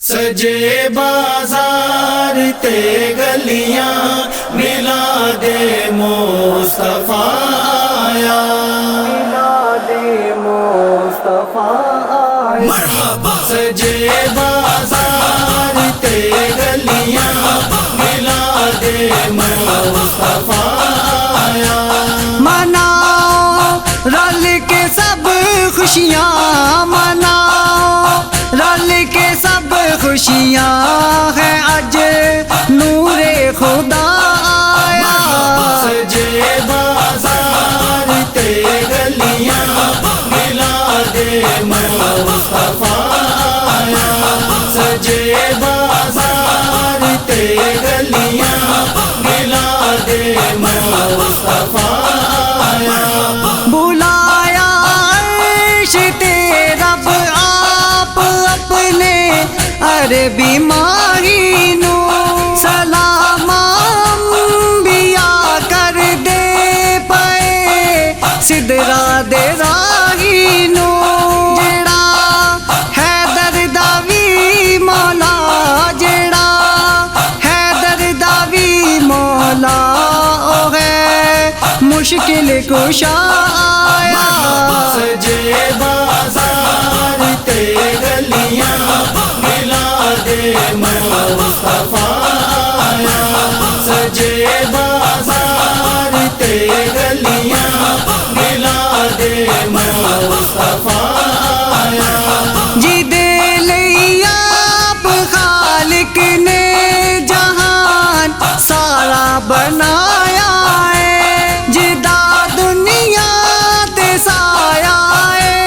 سجے بازار تے گلیاں میلاد مصطفیٰ آیا، میلاد مصطفیٰ آیا، مرحبا سجے بازار تے گلیاں میلاد مصطفیٰ آیا، مناؤ رل کے سب خوشیاں، مناؤ رل کے سب خوشیاں ہیں، اج نور خدا آیا، سجے بازار تے گلیاں میلاد مصطفیٰ آیا، سجے بازار تے گلیاں میلاد مصطفیٰ آیا، بلایا عرش تے رب آپ اپنے عربی ماہی نو، سلام انبیاء کر دے پئے سدرا دے راہی نو، جڑا حیدر دا وی مولا، جڑا حیدر دا وی مولا، او ہے مشکل کشا آیا، سجے بازار تے گلیاں میلاد مصطفیٰ آیا، سجے بازار تے گلیاں میلاد مصطفیٰ آیا، جدے لئی آپ خالق نے جہان سارا بنایا ہے، جدا دنیا تے سایہ ہے،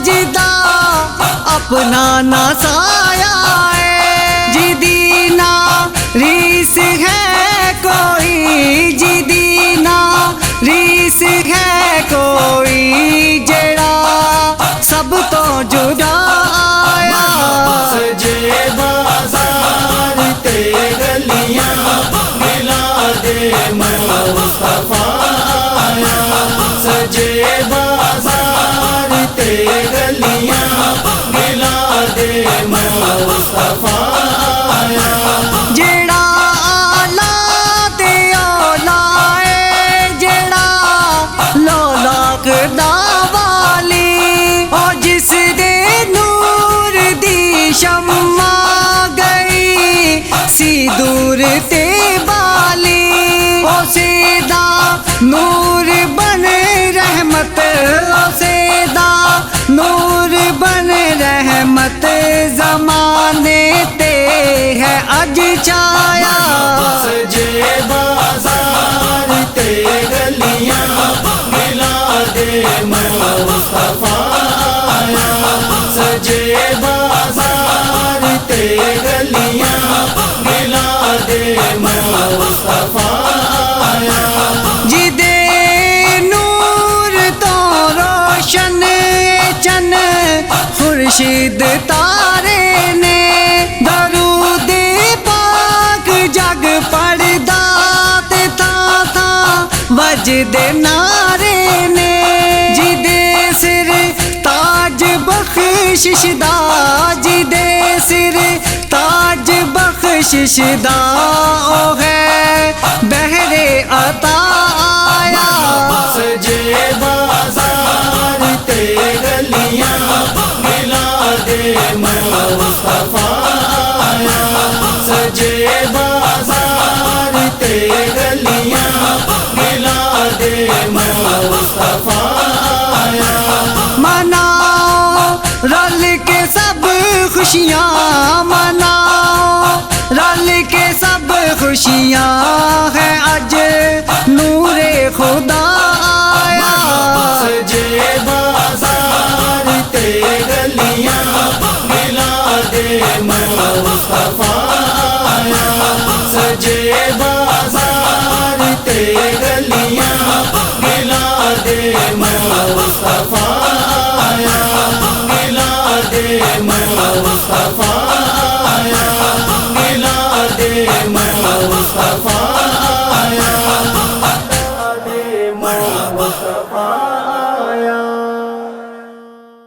جدا اپنا نہ سایہ ہے، جدی نا ریس ہے کوئی، جدی نا ریس ہے کوئی، جڑا سب تو جدا آیا، سجے بازار تے گلیاں میلاد مصطفیٰ آیا، سجے بازار تے گلیاں میلاد مصطفیٰ آیا، جڑا آلہ تے اولا ہے، جڑا لولاک دا والی، او جس دے نور دی شمع گئی سی دور تے بالی، او سیدہ نور بن رحمت، او سیدہ نور بن رحمت، زمانے تے ہے اج چھایا، سجے بازار تے گلیاں میلاد مصطفیٰ آیا، سجے بازار تے گلیاں میلاد مصطفیٰ آیا، جدے نور تو روشن چن خورشید تارے نے، درود پاک جگ پڑھدا تے تھاں تھاں وجد نعرے نے، جدے سر تاج بخشش دا، جدے سر تاج بخشش دا، او ہے بحر عطا آیا، سجے بازار تے گلیاں میلاد مصطفیٰ آیا، سجے بازار تے گلیاں میلاد مصطفیٰ آیا، مناؤ رل کے سب خوشیاں، مناؤ رل کے سب خوشیاں ہیں، اج نور خدا آیا، سجے بازار تے گلیاں میلاد مصطفیٰ آیا، سجے بازار تے گلیاں میلاد مصطفیٰ آیا، میلاد مصطفیٰ آیا، میلاد مصطفیٰ آیا، میلاد مصطفیٰ